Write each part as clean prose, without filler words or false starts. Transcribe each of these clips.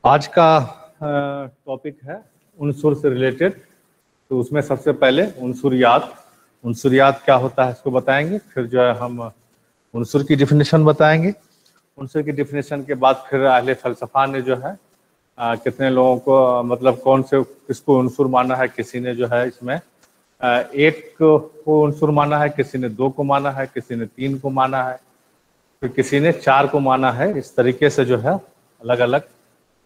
आज का टॉपिक है उनसुर से रिलेटेड। तो उसमें सबसे पहले उनसुरियात क्या होता है इसको बताएंगे, फिर जो है हम उनसुर की डिफिनेशन बताएंगे। उनसुर की डिफिनेशन के बाद फिर अहले फलसफा ने जो है कितने लोगों को मतलब कौन से किसको उनसुर माना है। किसी ने जो है इसमें एक को उनसुर माना है, किसी ने 2 को माना है, किसी ने 3 को माना है, फिर किसी ने 4 को माना है। इस तरीके से जो है अलग अलग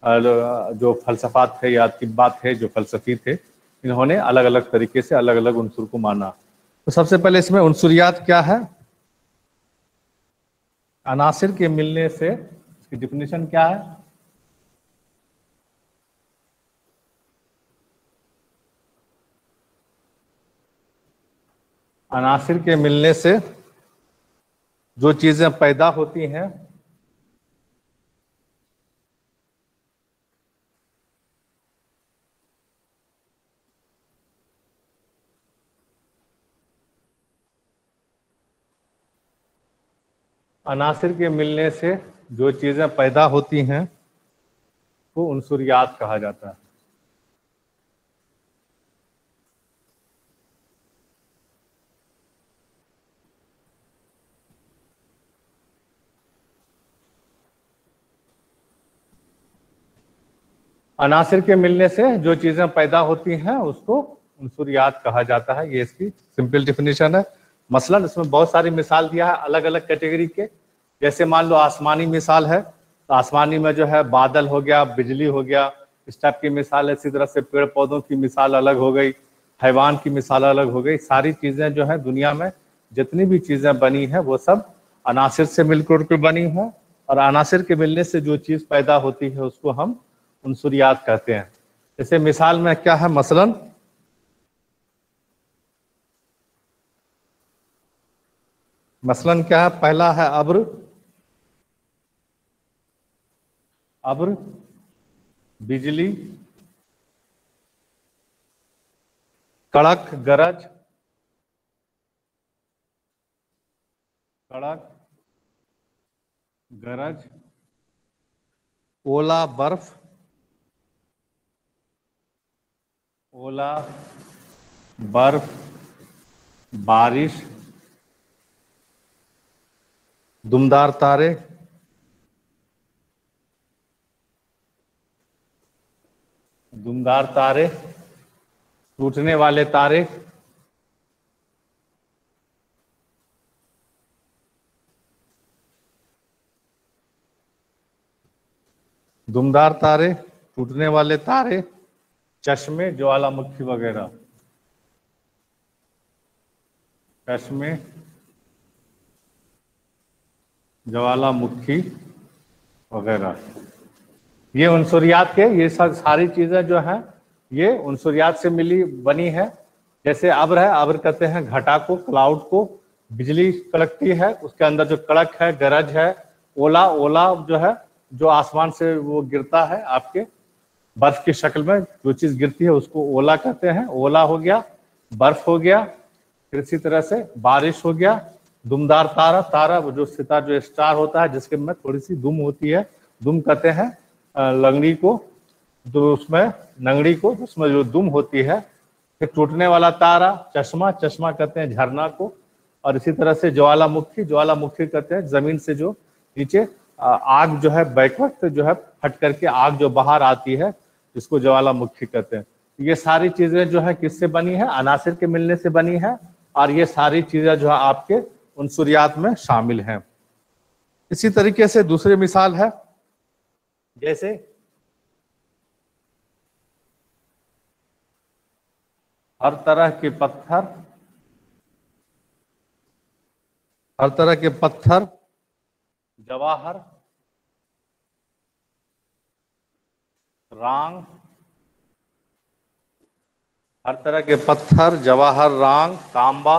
जो फलसफा थे या तिब्बत थे, जो फलसफी थे, इन्होंने अलग अलग तरीके से अलग अलग उनसुर को माना। तो सबसे पहले इसमें उनसुरियात क्या है, अनासिर के मिलने से इसकी डिफिनेशन क्या है। अनासिर के मिलने से जो चीजें पैदा होती हैं, अनासिर के मिलने से जो चीजें पैदा होती हैं वो उनसुरियात कहा जाता है। अनासिर के मिलने से जो चीजें पैदा होती हैं उसको उनसुरियात कहा जाता है। ये इसकी सिंपल डिफिनेशन है। मसलन इसमें बहुत सारी मिसाल दिया है अलग अलग कैटेगरी के। जैसे मान लो आसमानी मिसाल है, तो आसमानी में जो है बादल हो गया, बिजली हो गया, इस टाइप की मिसाल है। इसी तरह से पेड़ पौधों की मिसाल अलग हो गई, हैवान की मिसाल अलग हो गई। सारी चीजें जो है दुनिया में जितनी भी चीजें बनी हैं वो सब अनासिर से मिलकर के बनी हैं, और अनासिर के मिलने से जो चीज पैदा होती है उसको हम उनसुरियात कहते हैं। जैसे मिसाल में क्या है, मसलन क्या है, पहला है अब्र, बिजली, कड़क गरज, ओला बर्फ, बारिश, दुमदार तारे, टूटने वाले तारे, टूटने वाले तारे, चश्मे, ज्वालामुखी वगैरह, ये उनसुरियात के, ये सब सारी चीजें जो हैं ये उनसुरियात से मिली बनी है। जैसे अब्र है, अब्र कहते हैं घटा को, क्लाउड को। बिजली कड़कती है, उसके अंदर जो कड़क है, गरज है। ओला जो है जो आसमान से वो गिरता है, आपके बर्फ की शक्ल में जो चीज गिरती है उसको ओला कहते हैं। ओला हो गया, बर्फ हो गया, फिर इसी तरह से बारिश हो गया। दुमदार तारा जो सितारा, जो स्टार होता है जिसके में थोड़ी सी दुम होती है, दुम कहते हैं लंगड़ी को, जो उसमें नंगड़ी को, उसमें जो दुम होती है। फिर टूटने वाला तारा, चश्मा कहते हैं झरना को। और इसी तरह से ज्वालामुखी कहते हैं जमीन से जो नीचे आग जो है बैकवक्त जो है फट करके आग जो बाहर आती है, जिसको ज्वालामुखी कहते हैं। ये सारी चीजें जो है किससे बनी है, अनासिर के मिलने से बनी है। और ये सारी चीजें जो है आपके उनसुरियात में शामिल हैं। इसी तरीके से दूसरी मिसाल है, जैसे हर तरह के पत्थर, जवाहर, रांग, हर तरह के पत्थर, जवाहर, रांग, तांबा,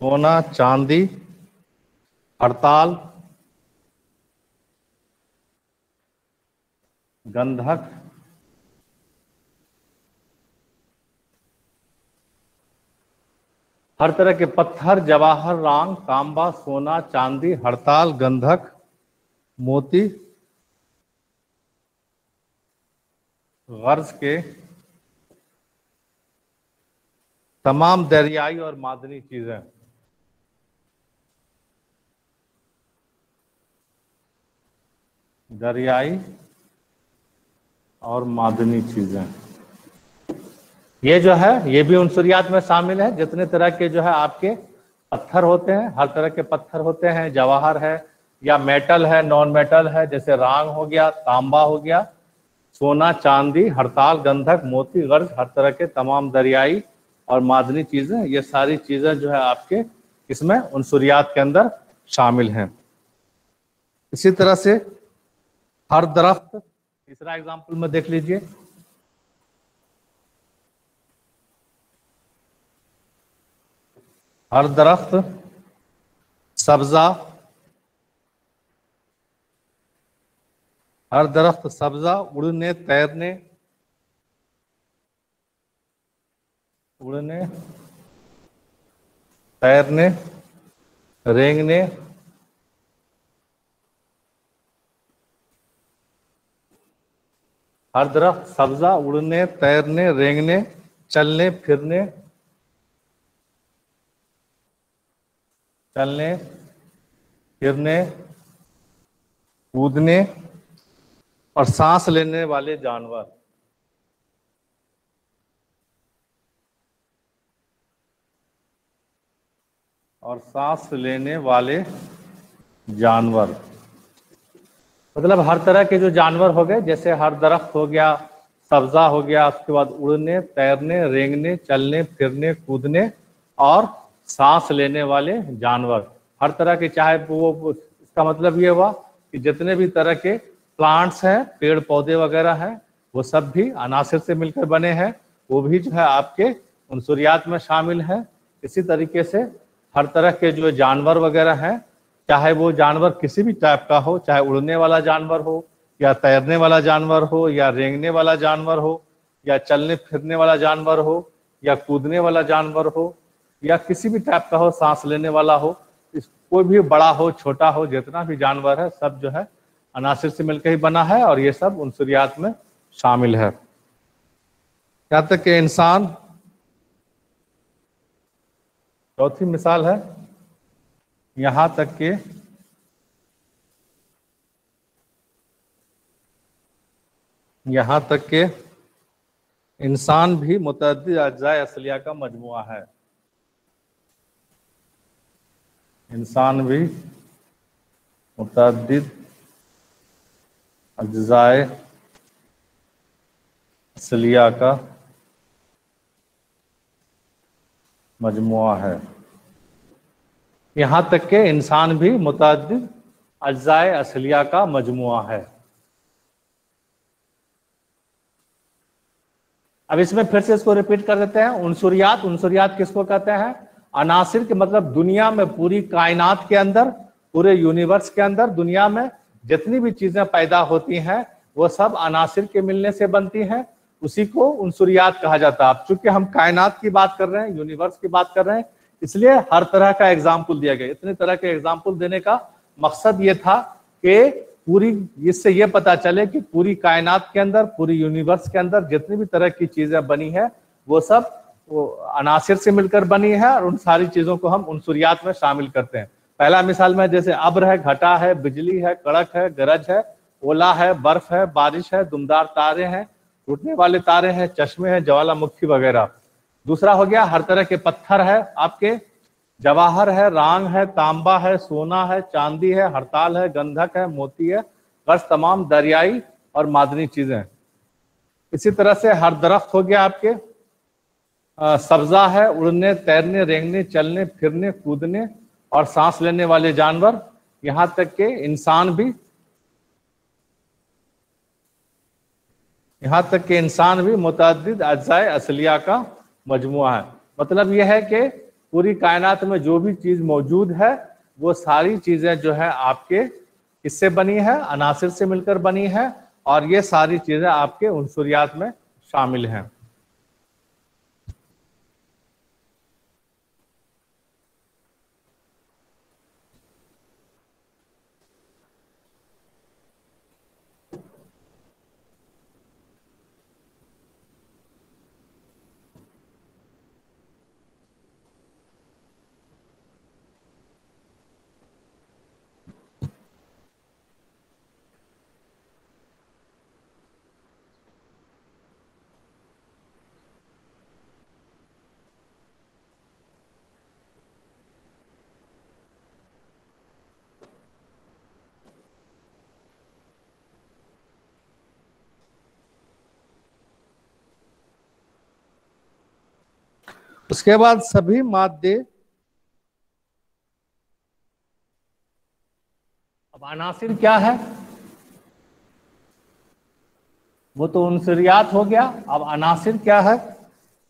सोना, चांदी, हड़ताल, गंधक, हर तरह के पत्थर, जवाहर, रांग, तांबा, सोना, चांदी, हड़ताल, गंधक, मोती, गर्ज के तमाम दरियाई और मादनी चीजें। दरियाई और मादनी चीजें, ये जो है ये भी उनसुरियात में शामिल है। जितने तरह के जो है आपके पत्थर होते हैं, हर तरह के पत्थर होते हैं, जवाहर है या मेटल है, नॉन मेटल है, जैसे रांग हो गया, तांबा हो गया, सोना, चांदी, हड़ताल, गंधक, मोती, गर्ज, हर तरह के तमाम दरियाई और मादनी चीजें, ये सारी चीजें जो है आपके इसमें उनसुरियात के अंदर शामिल हैं। इसी तरह से हर दरख्त, तीसरा एग्जाम्पल में देख लीजिए। हर दरख्त, सब्जा, हर दरख्त सब्जा, उड़ने, तैरने, उड़ने, तैरने, रेंगने, हर दरख्त सब्जा, उड़ने, तैरने, रेंगने, चलने फिरने, चलने फिरने, कूदने और सांस लेने वाले जानवर। और सांस लेने वाले जानवर मतलब हर तरह के जो जानवर हो गए, जैसे हर दरख्त हो गया, सब्जा हो गया, उसके बाद उड़ने, तैरने, रेंगने, चलने फिरने, कूदने और सांस लेने वाले जानवर। हर तरह के, चाहे वो, इसका मतलब ये हुआ कि जितने भी तरह के प्लांट्स हैं, पेड़ पौधे वगैरह हैं, वो सब भी अनासिर से मिलकर बने हैं, वो भी जो है आपके उनसुरियात में शामिल हैं। इसी तरीके से हर तरह के जो जानवर वगैरह हैं, चाहे वो जानवर किसी भी टाइप का हो, चाहे उड़ने वाला जानवर हो या तैरने वाला जानवर हो या रेंगने वाला जानवर हो या चलने फिरने वाला जानवर हो या कूदने वाला जानवर हो या किसी भी टाइप का हो, सांस लेने वाला हो, कोई भी बड़ा हो छोटा हो, जितना भी जानवर है सब जो है अनासिर से मिलकर ही बना है और ये सब उनसुरियात में शामिल है। यहाँ तक कि इंसान, चौथी मिसाल है, यहाँ तक कि इंसान भी मुतअद्दिद अज्जाए असलिया का मजमुआ है। इंसान भी मुतअद्दिद अज्जाए असलिया का मजमुआ है। यहाँ तक के इंसान भी मुतअद्दिद अज्जाए असलिया का मजमुआ है। अब इसमें फिर से इसको रिपीट कर देते हैं। उनसुरियात, उनसुरियात किसको कहते हैं? अनासिर के मतलब दुनिया में, पूरी कायनात के अंदर, पूरे यूनिवर्स के अंदर, दुनिया में जितनी भी चीजें पैदा होती हैं वो सब अनासिर के मिलने से बनती हैं, उसी को उनसुरियात कहा जाता है। अब चूंकि हम कायनात की बात कर रहे हैं, यूनिवर्स की बात कर रहे हैं, इसलिए हर तरह का एग्जाम्पल दिया गया। इतने तरह के एग्जाम्पल देने का मकसद ये था कि पूरी, इससे ये पता चले कि पूरी कायनात के अंदर, पूरी यूनिवर्स के अंदर जितनी भी तरह की चीजें बनी है वो सब वो अनासिर से मिलकर बनी है और उन सारी चीजों को हम उनसुरियात में शामिल करते हैं। पहला मिसाल में जैसे अब्र है, घटा है, बिजली है, कड़क है, गरज है, ओला है, बर्फ है, बारिश है, दुमदार तारे हैं, टूटने वाले तारे हैं, चश्मे हैं, ज्वालामुखी वगैरह। दूसरा हो गया हर तरह के पत्थर है, आपके जवाहर है, रांग है, तांबा है, सोना है, चांदी है, हड़ताल है, गंधक है, मोती है, बस तमाम दरियाई और मादनी चीजें। इसी तरह से हर दरख्त हो गया आपके सब्जा है, उड़ने, तैरने, रेंगने, चलने, फिरने, कूदने और सांस लेने वाले जानवर। यहां तक के इंसान भी मुतअद्दिद अज्जाए असलिया का मजमुआ है। मतलब यह है कि पूरी कायनात में जो भी चीज मौजूद है वो सारी चीजें जो है आपके किससे बनी है? अनासिर से मिलकर बनी है और ये सारी चीजें आपके उनसुरियात में शामिल हैं। उसके बाद सभी मादे, अब अनासिर क्या है, वो तो उनसुरियात हो गया। अब अनासिर क्या है,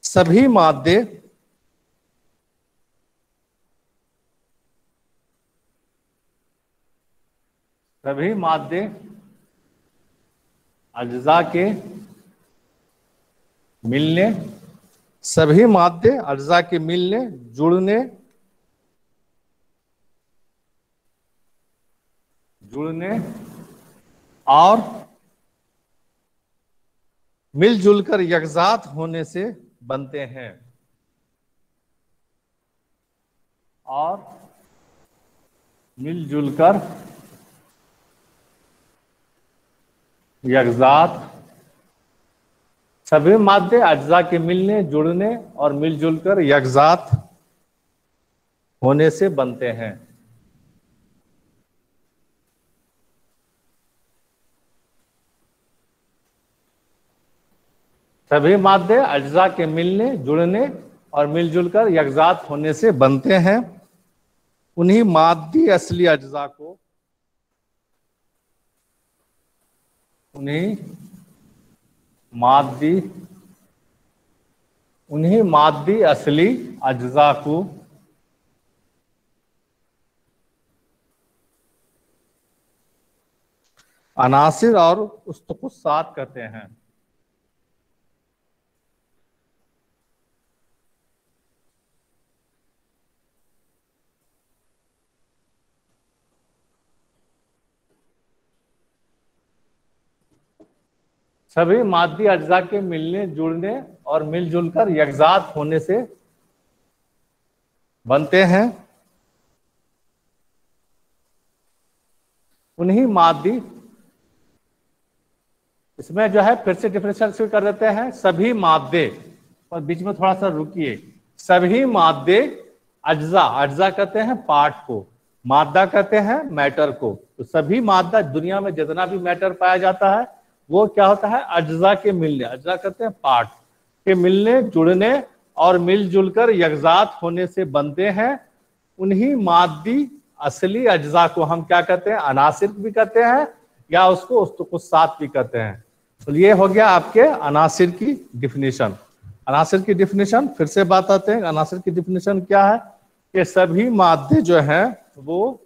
सभी मादे अज्जा के मिलने, सभी मादे अज्जा के मिलने, जुड़ने और मिलजुल कर यकजात होने से बनते हैं, और मिलजुल कर यकजात, सभी मादे अज्जा के मिलने, जुड़ने और मिलजुल कर यकजात होने से बनते हैं। सभी मादे अज्जा के मिलने, जुड़ने और मिलजुल कर यकजात होने से बनते हैं। उन्हीं मादी असली अज्जा को, उन्हीं मादी असली अज्जा को अनासिर और उस्तकुस्सात कहते हैं। सभी मादी अज्जा के मिलने, जुड़ने और मिलजुल कर यकजात होने से बनते हैं। उन्हीं मादी, इसमें जो है फिर से डिफरेंशियल कर देते हैं, सभी मादे, और बीच में थोड़ा सा रुकिए, सभी मादे अज्जा, अज्जा कहते हैं पार्ट को, मादा कहते हैं मैटर को, तो सभी मादा दुनिया में जितना भी मैटर पाया जाता है वो क्या होता है, अज्जा के मिलने, अज्जा कहते हैं पार्ट के मिलने, जुड़ने और मिलजुल कर यकजात होने से बनते हैं। उन्हीं मादी असली अज्जा को हम क्या कहते हैं, अनासिर भी कहते हैं, या उसको उस्तकुस्सात भी कहते हैं। तो ये हो गया आपके अनासिर की डिफिनीशन। अनासिर की डिफिनीशन फिर से बात आते हैं, अनासिर की डिफिनीशन क्या है, कि सभी मादे जो हैं वो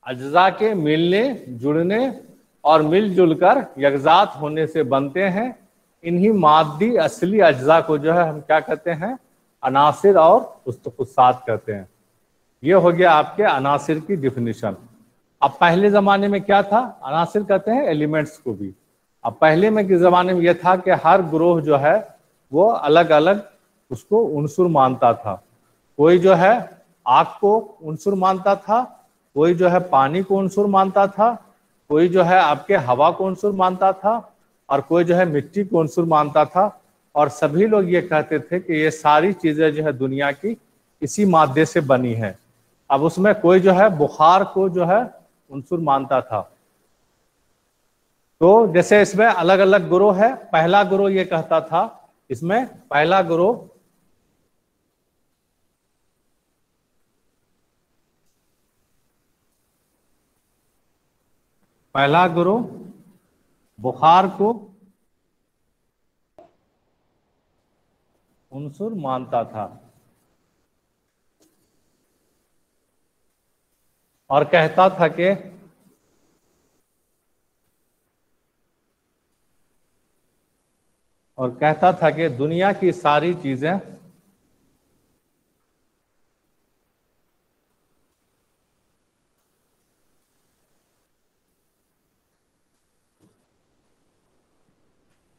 अज्जा के मिलने, जुड़ने और मिलजुल कर यकजात होने से बनते हैं। इन्हीं मादी असली अज्जा को जो है हम क्या कहते हैं, अनासिर और उस्तकुस्सात कहते हैं। ये हो गया आपके अनासिर की डिफिनीशन। अब पहले जमाने में क्या था, अनासिर कहते हैं एलिमेंट्स को भी। अब पहले में के जमाने में यह था कि हर ग्रोह जो है वो अलग अलग उसको उनसुर मानता था। कोई जो है आग को उनसुर मानता था, कोई जो है पानी को उनसुर मानता था, कोई जो है आपके हवा को उनसुर मानता था, और कोई जो है मिट्टी को उनसुर मानता था। और सभी लोग ये कहते थे कि ये सारी चीजें जो है दुनिया की इसी मादे से बनी है। अब उसमें कोई जो है बुखार को जो है उनसुर मानता था। तो जैसे इसमें अलग अलग ग्रोह है, पहला ग्रोह ये कहता था, इसमें पहला ग्रोह बुखार को उनसुर मानता था और कहता था कि दुनिया की सारी चीजें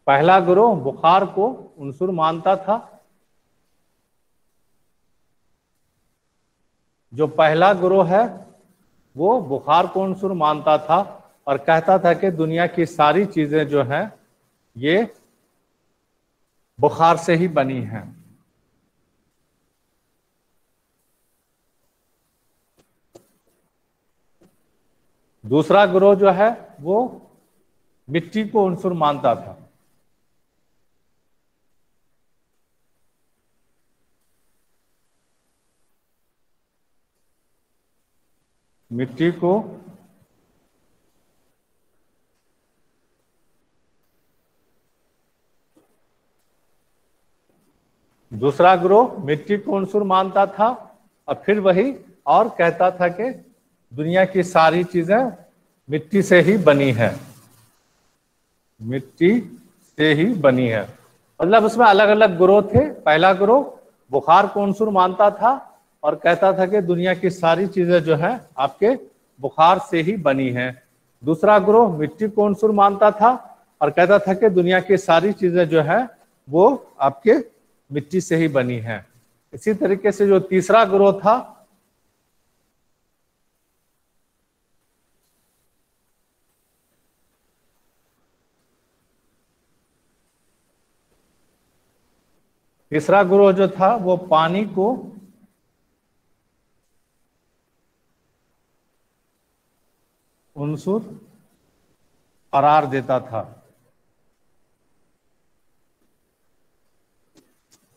पहला ग्रोह बुखार को उनसुर मानता था। जो पहला ग्रोह है वो बुखार को उनसुर मानता था और कहता था कि दुनिया की सारी चीजें जो हैं ये बुखार से ही बनी हैं। दूसरा ग्रोह जो है वो मिट्टी को उनसुर मानता था। मिट्टी को दूसरा ग्रोह मिट्टी को उनसुर मानता था और फिर वही और कहता था कि दुनिया की सारी चीजें मिट्टी से ही बनी है, मिट्टी से ही बनी है। मतलब उसमें अलग अलग ग्रोह थे। पहला ग्रोह बुखार को उनसुर मानता था और कहता था कि दुनिया की सारी चीजें जो है आपके बुखार से ही बनी हैं। दूसरा ग्रोह मिट्टी को उनसुर मानता था और कहता था कि दुनिया की सारी चीजें जो है वो आपके मिट्टी से ही बनी है। इसी तरीके से जो तीसरा ग्रोह था, तीसरा ग्रोह जो था वो पानी को उनसुर करार देता था।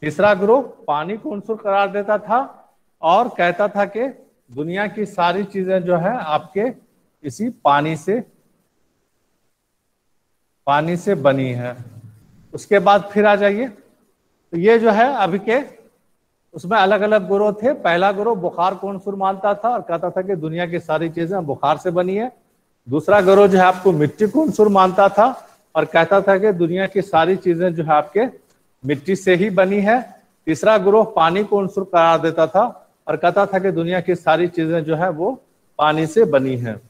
तीसरा ग्रोह पानी को उनसुर करार देता था और कहता था कि दुनिया की सारी चीजें जो है आपके इसी पानी से बनी है। उसके बाद फिर आ जाइए, तो ये जो है अभी के उसमें अलग अलग ग्रोह थे। पहला ग्रोह बुखार को उनसुर मानता था और कहता था कि दुनिया की सारी चीजें बुखार से बनी है। दूसरा ग्रोह जो है आपको मिट्टी को उनसुर मानता था और कहता था कि दुनिया की सारी चीजें जो है आपके मिट्टी से ही बनी है। तीसरा ग्रोह पानी को उनसुर करार देता था और कहता था कि दुनिया की सारी चीजें जो है वो पानी से बनी है।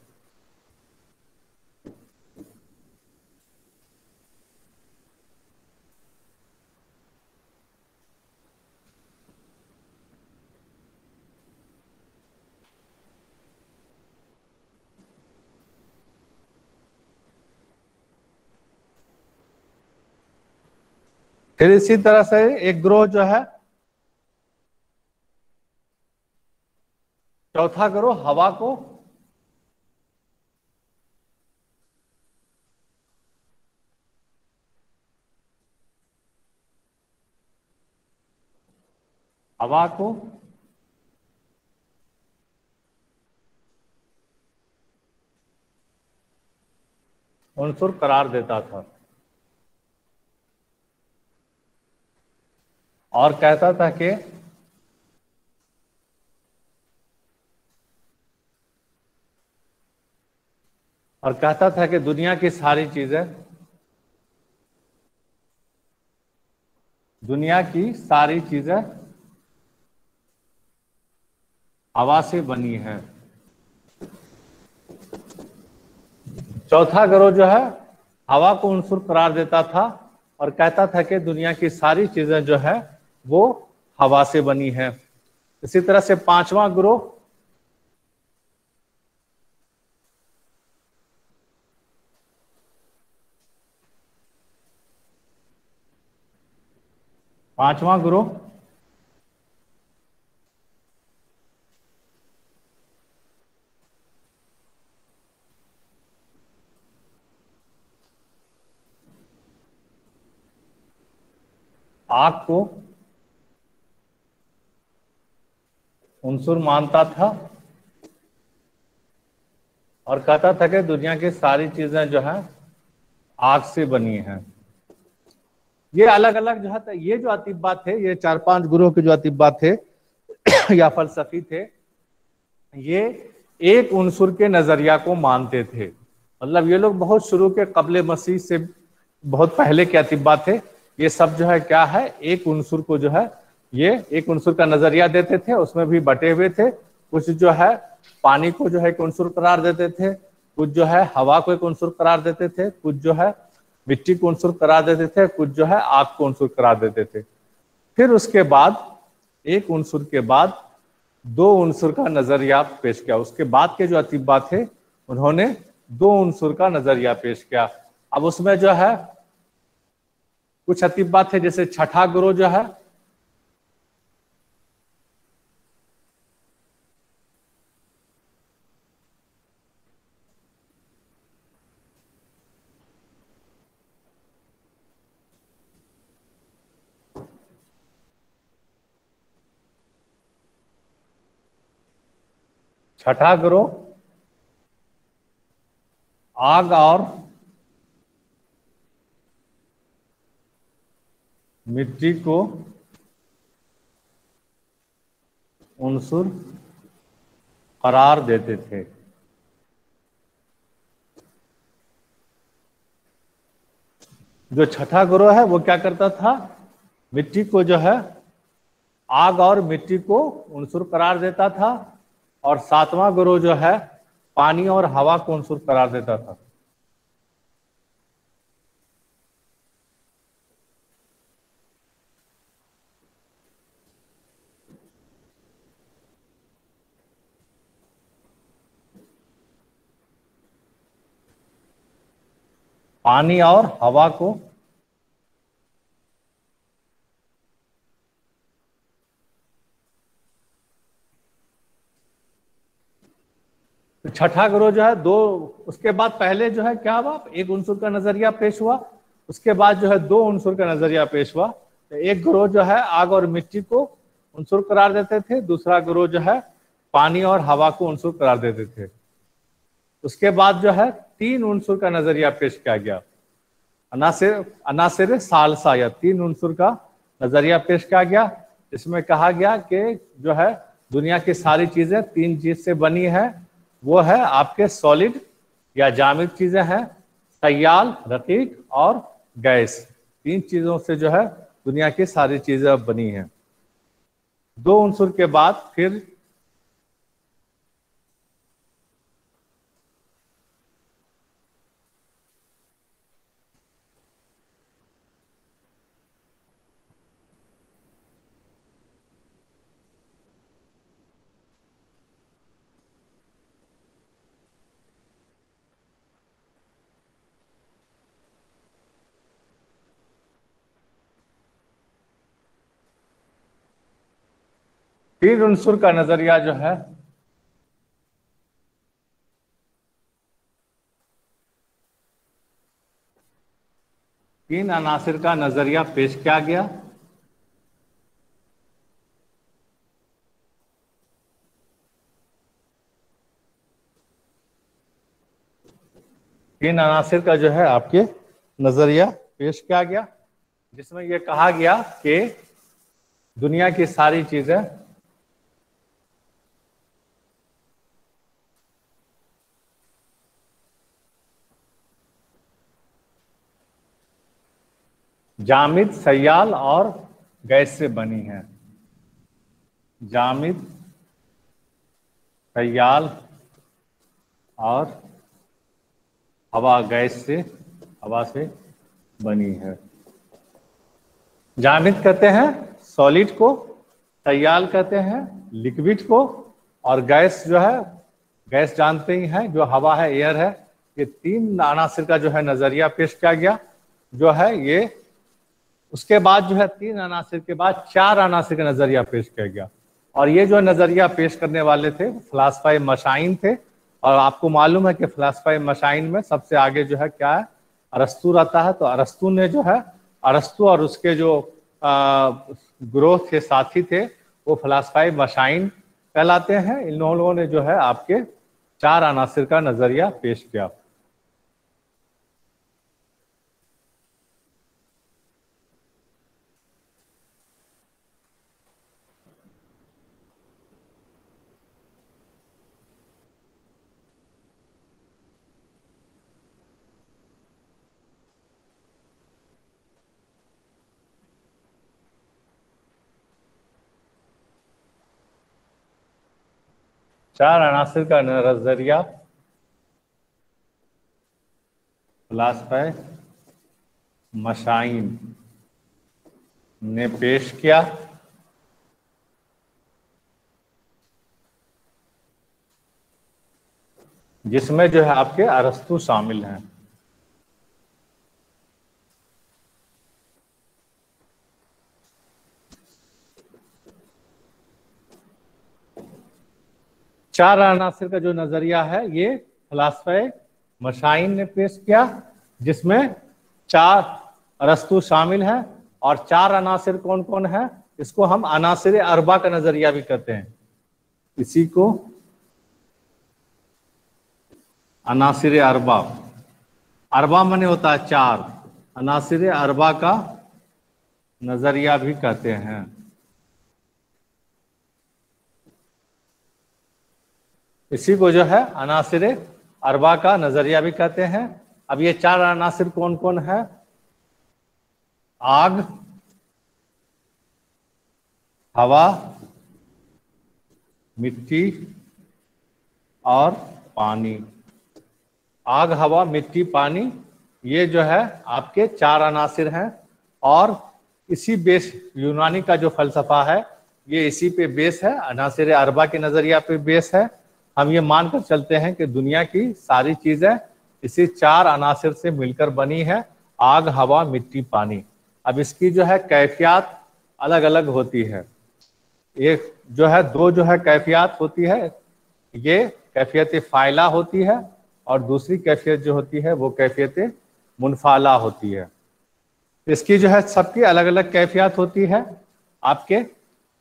फिर इसी तरह से एक ग्रोह जो है, चौथा ग्रोह हवा को उनसुर करार देता था और कहता था कि दुनिया की सारी चीजें हवा से बनी है। चौथा ग्रोह जो है हवा को उनसुर करार देता था और कहता था कि दुनिया की सारी चीजें जो है वो हवा से बनी है। इसी तरह से पांचवा ग्रोह आग को उनसुर मानता था और कहता था कि दुनिया की सारी चीजें जो है आग से बनी हैं। ये अलग अलग जो है, ये जो अतिब्बा थे, ये 4-5 गुरुओं के जो अतिब्बा थे या फलसफी थे, ये एक उनसुर के नजरिया को मानते थे। मतलब ये लोग बहुत शुरू के कबले मसीह से बहुत पहले के अतिब्बा थे। ये सब जो है क्या है, एक उनसुर को जो है ये एक उनसुर का नजरिया देते थे। उसमें भी बटे हुए थे। कुछ जो है पानी को जो है एक उनसुर करार देते थे, कुछ जो है हवा को एक उनसुर करार देते थे, कुछ जो है मिट्टी को उनसुर करार देते थे, कुछ जो है आग को उनसुर करार देते थे। फिर उसके बाद एक उनसुर के बाद दो उनसुर का नजरिया पेश किया। उसके बाद के जो अतिब्बा थे उन्होंने दो उनसुर का नजरिया पेश किया। अब उसमें जो है कुछ अतिब्बा थे, जैसे छठा ग्रोह जो है छठा ग्रोह आग और मिट्टी को उनसुर करार देते थे। जो छठा ग्रोह है वो क्या करता था, मिट्टी को जो है, आग और मिट्टी को उनसुर करार देता था, और सातवां ग्रोह जो है पानी और हवा को उनसुर करार देता था। पानी और हवा को तो छठा ग्रोह जो है दो, उसके बाद पहले जो है क्या हुआ, एक उनसुर का नजरिया पेश हुआ, उसके बाद जो है दो उनसुर का नजरिया पेश हुआ। तो एक ग्रोह जो है आग और मिट्टी को उनसुर करार देते थे, दूसरा ग्रोह जो है पानी और हवा को उनसुर करार देते थे। उसके बाद जो है तीन उनसुर का नजरिया पेश किया गया, अनासिर सालसा, या तीन उनसुर का नजरिया पेश किया गया। इसमें कहा गया कि जो है दुनिया की सारी चीजें तीन चीज से बनी है, वो है आपके सॉलिड या जामिद चीजें हैं, सयाल, रकीक और गैस। तीन चीजों से जो है दुनिया की सारी चीजें बनी हैं। दो उनसुर के बाद फिर तीन उनसुर का नजरिया जो है तीन अनासिर का नजरिया पेश किया गया। तीन अनासिर का जो है आपके नजरिया पेश किया गया, जिसमें यह कहा गया कि दुनिया की सारी चीजें जामिद, सयाल और गैस से बनी है। जामिद, सयाल और हवा, गैस से, हवा से बनी है। जामिद कहते हैं सॉलिड को, सयाल कहते हैं लिक्विड को, और गैस जो है, गैस जानते ही हैं जो हवा है, एयर है। ये तीन अनासिर का जो है नजरिया पेश किया गया जो है ये। उसके बाद जो है तीन अनासिर के बाद चार अनासिर का नजरिया पेश किया गया, और ये जो नजरिया पेश करने वाले थे फिलासफाए मशाइन थे। और आपको मालूम है कि फिलासफाए मशाइन में सबसे आगे जो है क्या है, अरस्तू रहता है। तो अरस्तू ने जो है, अरस्तू और उसके जो ग्रोह के साथी थे वो फिलासफाए मशाइन कहलाते हैं। इन लोगों ने जो है आपके चार अनासिर का नजरिया पेश किया। चार अनासिर का नजरिया फिलासफाए मशाइन ने पेश किया, जिसमें जो है आपके अरस्तू शामिल हैं। चार अनासिर का जो नजरिया है ये फिलासफाए मशाइन ने पेश किया, जिसमें चार अरस्तू शामिल हैं। और चार अनासिर कौन कौन है, इसको हम अनासिर अरबा का नजरिया भी कहते हैं। इसी को अनासिर अरबा अरबा माने होता है चार, अनासिर अरबा का नजरिया भी कहते हैं। इसी को जो है अनासिर अरबा का नजरिया भी कहते हैं। अब ये चार अनासिर कौन कौन है? आग, हवा, मिट्टी और पानी। आग, हवा, मिट्टी, पानी, ये जो है आपके चार अनासिर हैं। और इसी बेस, यूनानी का जो फलसफा है ये इसी पे बेस है, अनासिर अरबा के नजरिया पे बेस है। हम ये मानकर चलते हैं कि दुनिया की सारी चीजें इसी चार अनासिर से मिलकर बनी है, आग, हवा, मिट्टी, पानी। अब इसकी जो है कैफियत अलग अलग होती है। एक जो है, दो जो है कैफियत होती है, ये कैफियत फाइला होती है और दूसरी कैफियत जो होती है वो कैफियत मुनफाला होती है। इसकी जो है सबकी अलग अलग कैफियत होती है आपके।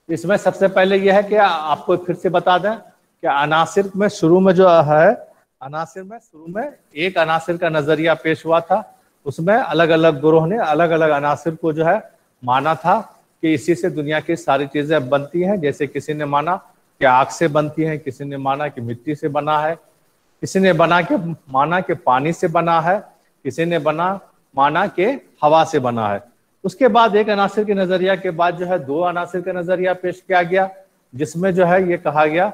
इसमें सबसे पहले यह है कि आपको फिर से बता दें कि अनासिर में शुरू में जो है, अनासिर में शुरू में एक अनासिर का नजरिया पेश हुआ था। उसमें अलग अलग ग्रोह ने अलग अलग अनासिर को जो है माना था कि इसी से दुनिया की सारी चीजें बनती हैं। जैसे किसी ने माना कि आग से बनती हैं, किसी ने माना कि मिट्टी से बना है, किसी ने माना कि पानी से बना है, किसी ने माना कि हवा से बना है। उसके बाद एक अनासिर के नजरिया के बाद जो है दो अनासिर का नजरिया पेश किया गया, जिसमें जो है ये कहा गया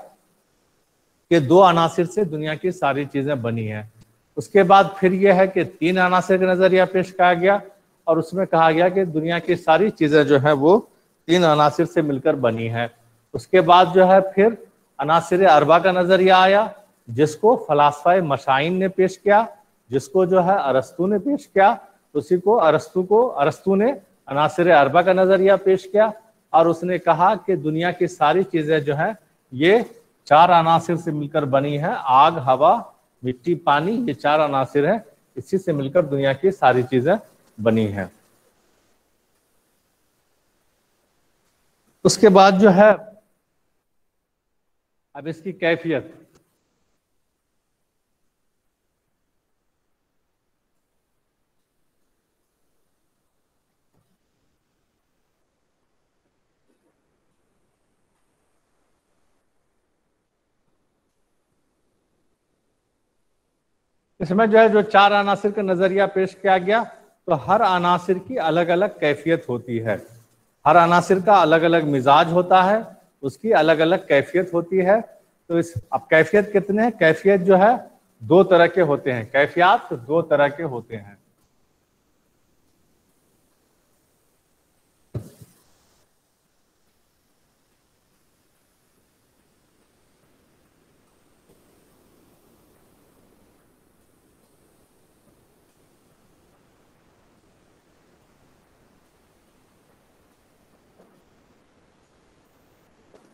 कि दो अनासिर से दुनिया की सारी चीजें बनी हैं। उसके बाद फिर यह है कि तीन अनासिर का नजरिया पेश किया गया और उसमें कहा गया कि दुनिया की सारी चीजें जो है वो तीन अनासिर से मिलकर बनी है। उसके बाद जो है फिर अनासिर अरबा का नजरिया आया, जिसको फलासफा मशाइन ने पेश किया, जिसको जो है अरस्तु ने पेश किया। उसी को अरस्तु ने अनासिर अरबा का नजरिया पेश किया और उसने कहा कि दुनिया की सारी चीजें जो है ये चार अनासिर से मिलकर बनी है, आग, हवा, मिट्टी, पानी, ये चार अनासिर है, इसी से मिलकर दुनिया की सारी चीजें बनी है। उसके बाद जो है अब इसकी कैफियत, इसमें जो है जो चार अनासिर का नजरिया पेश किया गया, तो हर अनासिर की अलग अलग कैफियत होती है। हर अनासिर का अलग अलग मिजाज होता है, उसकी अलग अलग कैफियत होती है। तो इस अब कैफियत कितने हैं? कैफियत जो है दो तरह के होते हैं, कैफियत दो तरह के होते हैं।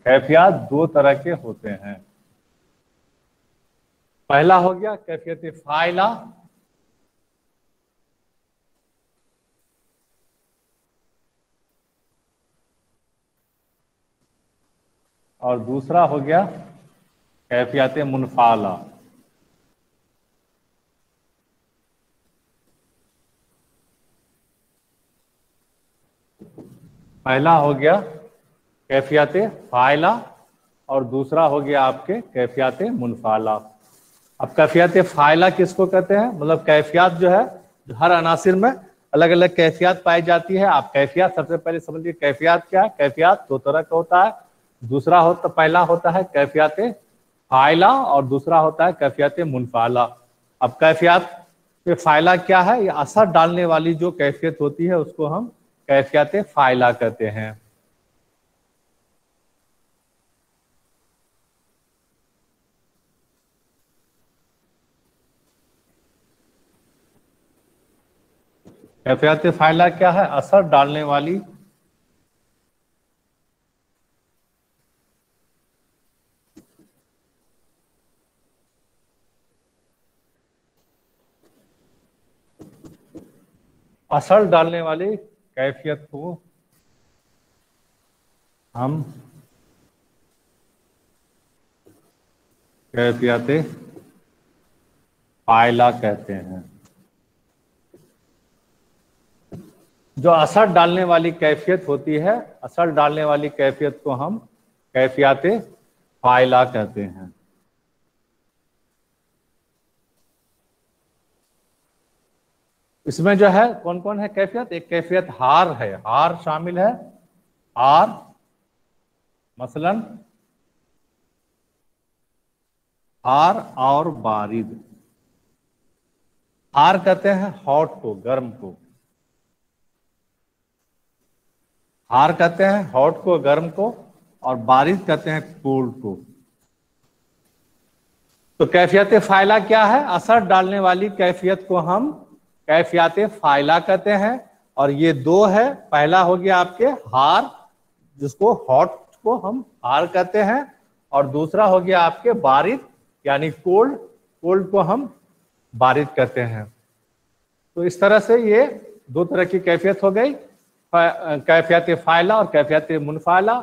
कैफियत दो तरह के होते हैं। पहला हो गया कैफियत फाइला, और दूसरा हो गया कैफियत मुनफाला। पहला हो गया कैफियत फाइला और दूसरा हो गया आपके कैफियत मुनफाला। अब कैफियत फाइला किसको कहते हैं? मतलब कैफियत जो है, जो हर अनासिर में अलग अलग कैफियत पाई जाती है। आप कैफियत सबसे पहले समझिए कैफियत क्या है। कैफियत दो तरह का होता है। दूसरा होता, पहला होता है कैफियत फाइला और दूसरा होता है कैफियत मुनफाला। अब कैफियत फाइला क्या है? ये असर डालने वाली जो कैफियत होती है उसको हम कैफियत फाइला कहते हैं। कैफियत फाइला क्या है? असर डालने वाली असर डालने वाली कैफियत को हम कैफियत फाइला कहते हैं। जो असर डालने वाली कैफियत होती है, असर डालने वाली कैफियत को हम कैफियत फाइला कहते हैं। इसमें जो है कौन कौन है कैफियत? एक कैफियत हार है, हार शामिल है। हार मसलन हार और बारिद। हार कहते हैं हॉट को, गर्म को। हार कहते हैं हॉट को, गर्म को, और बारिद कहते हैं कोल्ड को। तो कैफियत फाइला क्या है? असर डालने वाली कैफियत को हम कैफियत फाइला कहते हैं। और ये दो है, पहला हो गया आपके हार, जिसको हॉट को हम हार कहते हैं, और दूसरा हो गया आपके बारिद यानी कोल्ड, कोल्ड को हम बारिद कहते हैं। तो इस तरह से ये दो तरह की कैफियत हो गई, कैफियत फाइला और कैफियत मुनफाला।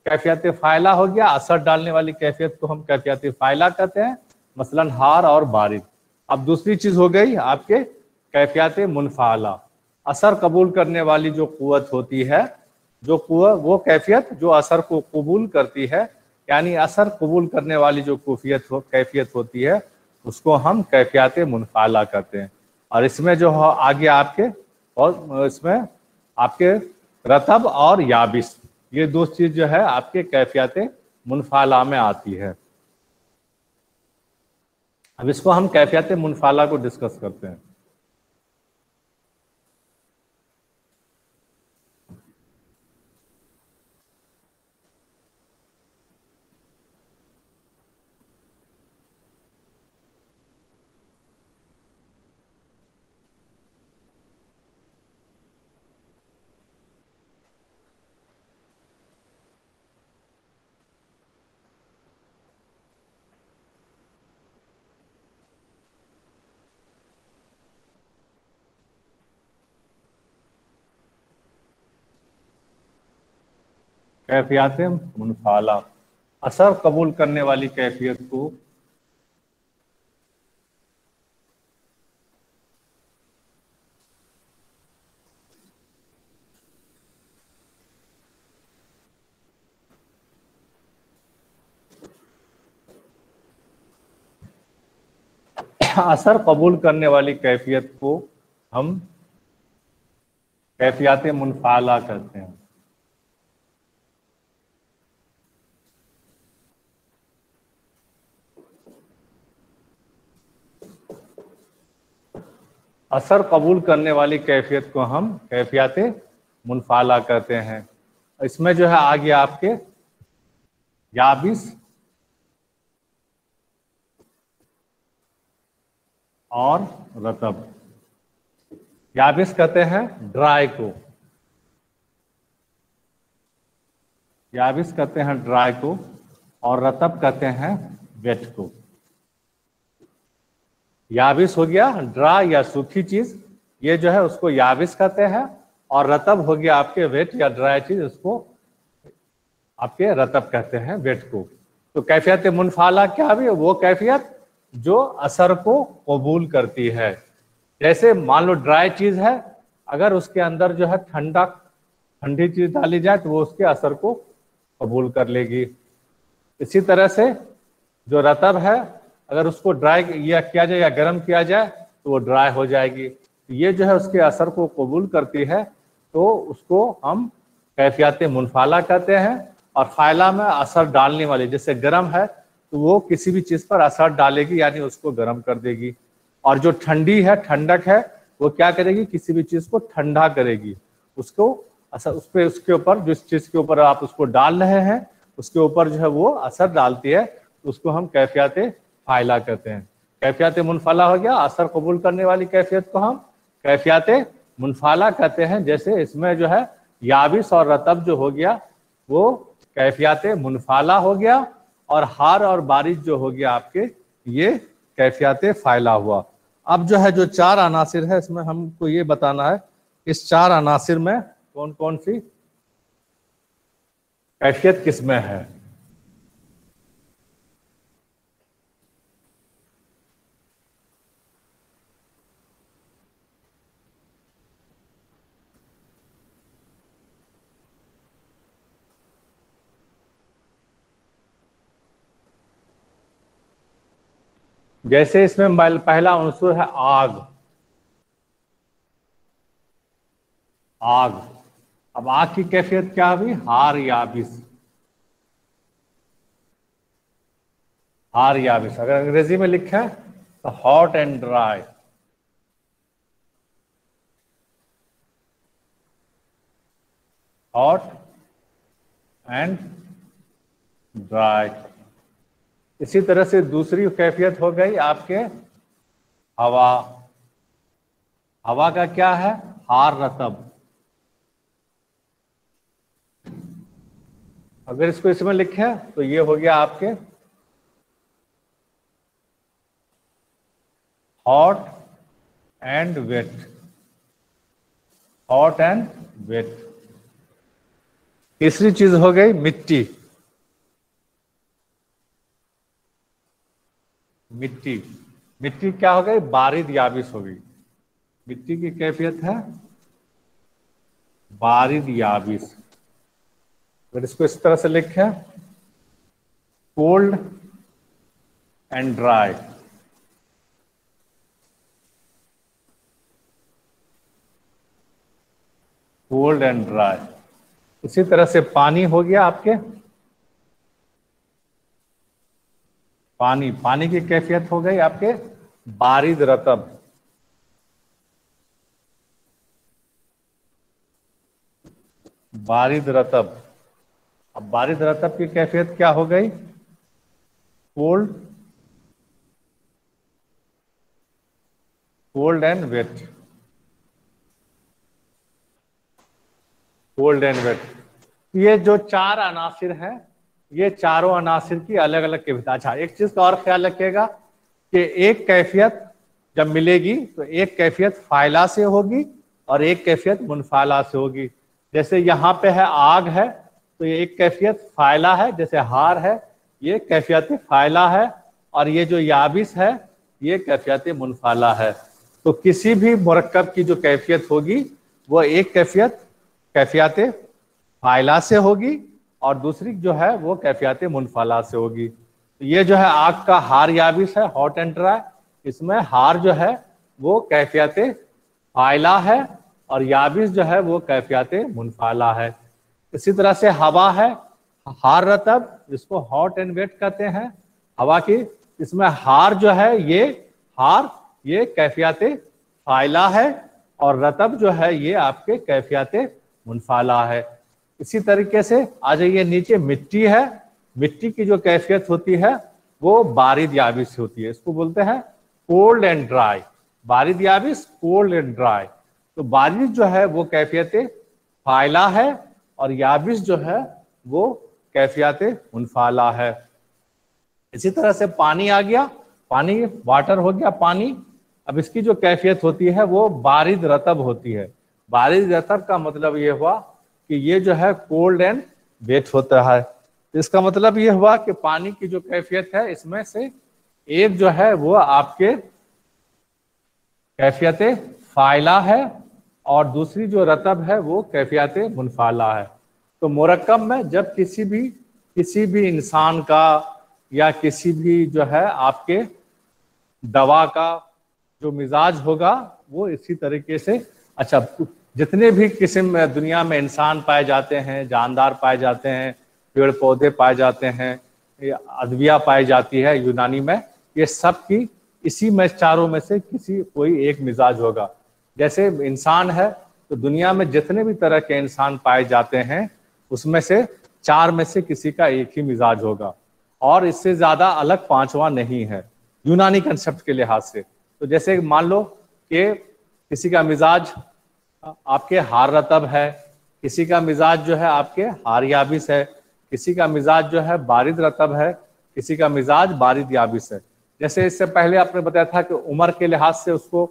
कैफियत फाइला हो गया असर डालने वाली कैफियत को हम कैफियत फाइला कहते हैं, मसलन हार और बारिद। अब दूसरी चीज हो गई आपके कैफियत मुनफाला। असर कबूल करने वाली जो कुव्वत होती है, जो कुव्वत, वो कैफियत जो असर को कबूल करती है, यानी असर कबूल करने वाली जो कैफियत होती है, उसको हम कैफियत मुनफाला कहते हैं। और इसमें जो आगे आपके, और इसमें आपके रतब और याबिस, ये दो चीज जो है आपके कैफियत मुनफाला में आती है। अब इसको हम कैफियत मुनफाला को डिस्कस करते हैं। कैफियत मुनफाला, असर कबूल करने वाली कैफियत को असर कबूल करने वाली कैफियत को हम कैफियत मुनफाला कहते हैं। असर कबूल करने वाली कैफियत को हम कैफियत मुनफाला कहते हैं। इसमें जो है आ गया आपके याबिस और रतब। याबिस कहते हैं ड्राई को, याबिस कहते हैं ड्राई को, और रतब कहते हैं वेट को। याबिस हो गया ड्राई या सूखी चीज, ये जो है उसको याबिस कहते हैं, और रतब हो गया आपके वेट या ड्राई चीज, उसको आपके रतब कहते हैं, वेट को। तो कैफियत मुनफाला क्या भी? वो कैफियत जो असर को कबूल करती है। जैसे मान लो ड्राई चीज है, अगर उसके अंदर जो है ठंडी चीज डाली जाए तो वो उसके असर को कबूल कर लेगी। इसी तरह से जो रतब है, अगर उसको ड्राई या किया जाए या गर्म किया जाए तो वो ड्राई हो जाएगी। ये जो है उसके असर को कबूल करती है, तो उसको हम कैफियत मुनफाला कहते हैं। और फाइला में असर डालने वाली, जैसे गर्म है तो वो किसी भी चीज पर असर डालेगी, यानी उसको गर्म कर देगी। और जो ठंडी है, ठंडक है, वो क्या करेगी? किसी भी चीज को ठंडा करेगी। उसको असर उस पर, उसके ऊपर जिस चीज के ऊपर आप उसको डाल रहे हैं उसके ऊपर जो है वो असर डालती है, उसको हम कैफियत फाइला कहते हैं। कैफियत मुनफाला हो गया असर कबूल करने वाली कैफियत को हम कैफियत मुनफाला कहते हैं। जैसे इसमें जो है याबिस और रतब जो हो गया वो कैफियत मुनफाला हो गया, और हार और बारिश जो हो गया आपके, ये कैफियत फाइला हुआ। अब जो है जो चार अनासिर है, इसमें हमको ये बताना है इस चार अनासिर में कौन कौन सी कैफियत किसमें है। जैसे इसमें पहला उंसुर है आग। आग, अब आग की कैफियत क्या हुई? हार याबिस। हार याबिस, अगर अंग्रेजी में लिखा है तो hot and dry. Hot and dry. इसी तरह से दूसरी कैफियत हो गई आपके हवा। हवा का क्या है? हार रतब। अगर इसको इसमें लिखे तो ये हो गया आपके hot and wet. Hot and wet. तीसरी चीज हो गई मिट्टी। मिट्टी, मिट्टी क्या हो गई? बारिद याबिस हो गई। मिट्टी की कैफियत है बारिद याबिस। अगर इसको इस तरह से लिखें, cold and dry. Cold and dry. इसी तरह से पानी हो गया आपके। पानी, पानी की कैफियत हो गई आपके बारिद रतब। बारिद रतब। अब बारिद रतब की कैफियत क्या हो गई? Cold, cold and wet. Cold and wet. ये जो चार अनासिर हैं, ये चारों अनासिर की अलग अलग कैफियत। अच्छा, एक चीज का और ख्याल रखिएगा कि एक कैफियत जब मिलेगी तो एक कैफियत फाइला से होगी और एक कैफियत मुनफाला से होगी। जैसे यहाँ पे है आग है, तो ये एक कैफियत फाइला है, जैसे हार है ये कैफियत फाइला है, और ये जो याबिस है ये कैफियत मुनफाला है। तो किसी भी मुरक्कब की जो कैफियत होगी वो एक कैफियत फाइला से होगी और दूसरी जो है वो कैफियत मुनफाला से होगी। तो ये जो है आग का हार याबिस है, हॉट एंड ड्राई। इसमें हार जो है वो कैफियत फाइला है और याबिस जो है वो कैफियत मुनफाला है। इसी तरह से हवा है हार रतब, जिसको हॉट एंड वेट कहते हैं हवा की। इसमें हार जो है ये कैफियत फाइला है और रतब जो है ये आपके कैफियत मुनफाला है। इसी तरीके से आ जाइए नीचे, मिट्टी है। मिट्टी की जो कैफियत होती है वो बारिद याबिस होती है, इसको बोलते हैं कोल्ड एंड ड्राई। बारिद याबिस, कोल्ड एंड ड्राई। तो बारिद जो है वो कैफियत फाइला है और याबिस जो है वो कैफियत मुनफाला है। इसी तरह से पानी आ गया, पानी वाटर हो गया पानी। अब इसकी जो कैफियत होती है वो बारिद रतब होती है। बारिद रतब का मतलब ये हुआ कि ये जो है कोल्ड एंड वेट होता है। इसका मतलब ये हुआ कि पानी की जो कैफियत है इसमें से एक जो है वो आपके कैफियत फाइला है और दूसरी जो रतब है वो कैफियत मुनफाला है। तो मुरक्कब में जब किसी भी इंसान का या किसी भी जो है आपके दवा का जो मिजाज होगा वो इसी तरीके से। अच्छा, जितने भी किस्म दुनिया में इंसान पाए जाते हैं, जानदार पाए जाते हैं, पेड़ पौधे पाए जाते हैं, अद्विया पाई जाती है यूनानी में, ये सब की इसी में चारों में से कोई एक मिजाज होगा। जैसे इंसान है तो दुनिया में जितने भी तरह के इंसान पाए जाते हैं उसमें से चार में से किसी का एक ही मिजाज होगा और इससे ज्यादा अलग पांचवा नहीं है यूनानी कंसेप्ट के लिहाज से। तो जैसे मान लो कि किसी का मिजाज आपके हार रतब है, किसी का मिजाज जो है आपके हार याबिस है, किसी का मिजाज जो है बारिद रतब है, किसी का मिजाज बारिद याबिस है। जैसे इससे पहले आपने बताया था कि उम्र के लिहाज से उसको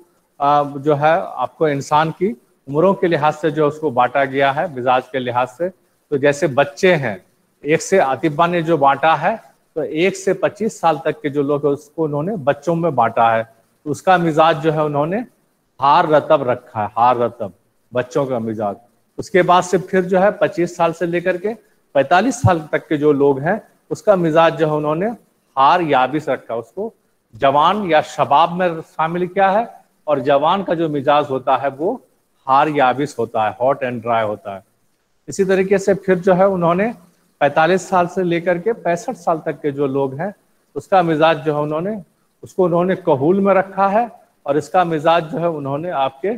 जो है आपको इंसान की उम्रों के लिहाज से जो उसको बांटा गया है मिजाज के लिहाज से। तो जैसे बच्चे हैं, एक से अतिब्बा ने जो बांटा है तो 1 से 25 साल तक के जो लोग हैं उसको उन्होंने बच्चों में बांटा है। तो उसका मिजाज जो है उन्होंने हार रतब रखा है, हार रतब बच्चों का मिजाज। उसके बाद से फिर जो है 25 साल से लेकर के 45 साल तक के जो लोग हैं उसका मिजाज जो है उन्होंने हार याबिस रखा, उसको जवान या शबाब में शामिल क्या है, और जवान का जो मिजाज होता है वो हार याबिस होता है, हॉट एंड ड्राई होता है। इसी तरीके से फिर जो है उन्होंने 45 साल से लेकर के 65 साल तक के जो लोग हैं उसका मिजाज जो है उन्होंने कहूल में रखा है, और इसका मिजाज जो है उन्होंने आपके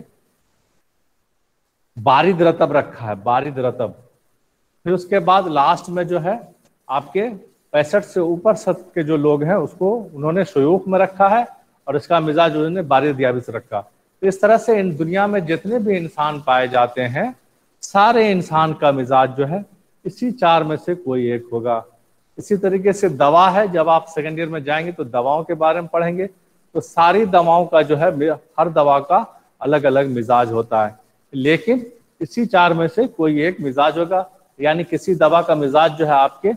बारिद रतब रखा है, बारिद रतब। फिर उसके बाद लास्ट में जो है आपके 65 से ऊपर सत के जो लोग हैं उसको उन्होंने शयूख में रखा है, और इसका मिजाज उन्होंने बारिद याबिस रखा। तो इस तरह से इन दुनिया में जितने भी इंसान पाए जाते हैं सारे इंसान का मिजाज जो है इसी चार में से कोई एक होगा। इसी तरीके से दवा है, जब आप सेकेंड ईयर में जाएंगे तो दवाओं के बारे में पढ़ेंगे, तो सारी दवाओं का जो है हर दवा का अलग अलग मिजाज होता है, लेकिन इसी चार में से कोई एक मिजाज होगा। यानी किसी दवा का मिजाज जो है आपके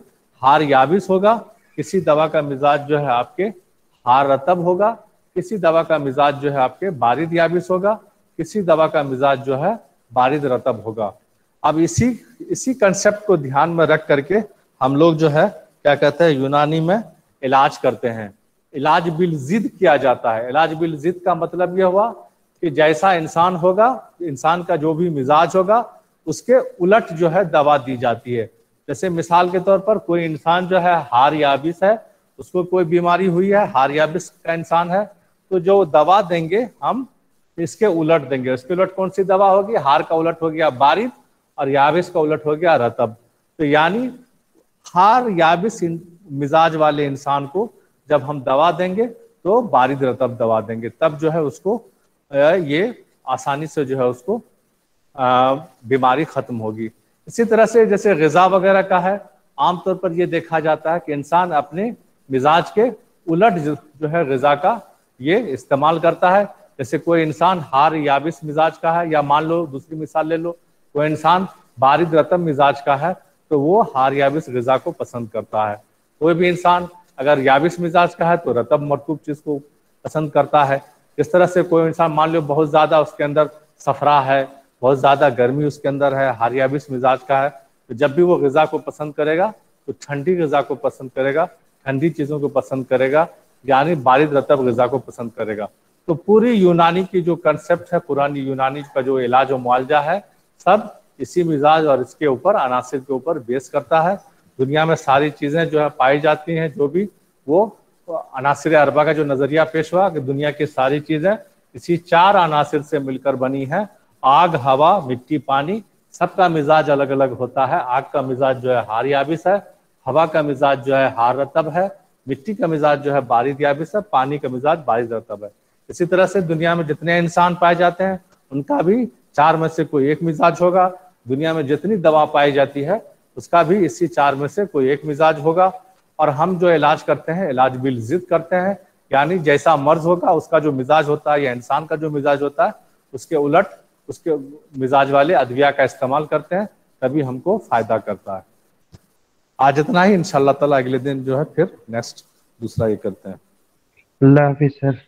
हार याबिस होगा, किसी दवा का मिजाज जो है आपके हार रतब होगा, किसी दवा का मिजाज जो है आपके बारिद याबिस होगा, किसी दवा का मिजाज जो है बारिद रतब होगा। अब इसी कंसेप्ट को ध्यान में रख करके हम लोग जो है क्या कहते हैं यूनानी में इलाज करते हैं। इलाज बिल जिद किया जाता है। इलाज बिल जिद का मतलब यह हुआ कि जैसा इंसान होगा, इंसान का जो भी मिजाज होगा उसके उलट जो है दवा दी जाती है। जैसे मिसाल के तौर पर कोई इंसान जो है हार याबिस है, उसको कोई बीमारी हुई है, हार याबिस का इंसान है, तो जो दवा देंगे हम इसके उलट देंगे। इसके उलट कौन सी दवा होगी? हार का उलट हो गया बारिद और याबिस का उलट हो गया रतब। तो यानी हार याबिस मिजाज वाले इंसान को जब हम दवा देंगे तो बारिद रतब दवा देंगे, तब जो है उसको ये आसानी से जो है उसको बीमारी खत्म होगी। इसी तरह से जैसे ग़िज़ा वगैरह का है, आमतौर पर ये देखा जाता है कि इंसान अपने मिजाज के उलट जो है ग़िज़ा का ये इस्तेमाल करता है। जैसे कोई इंसान हार याबिस मिजाज का है, या मान लो दूसरी मिसाल ले लो, कोई इंसान बारिद रतब मिजाज का है तो वो हार याबिस ग़िज़ा को पसंद करता है। कोई भी इंसान अगर याबिस मिजाज का है तो रतब मरतूब चीज को पसंद करता है। इस तरह से कोई इंसान मान लो बहुत ज्यादा उसके अंदर सफरा है, बहुत ज्यादा गर्मी उसके अंदर है, हार याबिस मिजाज का है, तो जब भी वो ग़िज़ा को पसंद करेगा तो ठंडी ग़िज़ा को पसंद करेगा, ठंडी चीजों को पसंद करेगा, यानी बारिद रतब ग़िज़ा को पसंद करेगा। तो पूरी यूनानी की जो कंसेप्ट है, पुरानी यूनानी का जो इलाज और मुआवजा है, सब इसी मिजाज और इसके ऊपर अनासिर के ऊपर बेस करता है। दुनिया में सारी चीजें जो है पाई जाती हैं, जो भी वो अनासिर अरबा का जो नजरिया पेश हुआ कि दुनिया की सारी चीजें इसी चार अनासिर से मिलकर बनी है। आग, हवा, मिट्टी, पानी, सबका मिजाज अलग अलग होता है। आग का मिजाज जो है हार याबिस है, हवा का मिजाज जो है हार रतब है, मिट्टी का मिजाज जो है बारिद याबिस है, पानी का मिजाज बारिद रतब है। इसी तरह से दुनिया में जितने इंसान पाए जाते हैं उनका भी चार में से कोई एक मिजाज होगा। दुनिया में जितनी दवा पाई जाती है उसका भी इसी चार में से कोई एक मिजाज होगा। और हम जो इलाज करते हैं, इलाज बिल जिद करते हैं, यानी जैसा मर्ज होगा उसका जो मिजाज होता है या इंसान का जो मिजाज होता है उसके उलट उसके मिजाज वाले अद्विया का इस्तेमाल करते हैं, तभी हमको फायदा करता है। आज इतना ही, इंशाल्लाह ताला अगले दिन जो है फिर नेक्स्ट दूसरा ये करते हैं। अल्लाह हाफिज सर।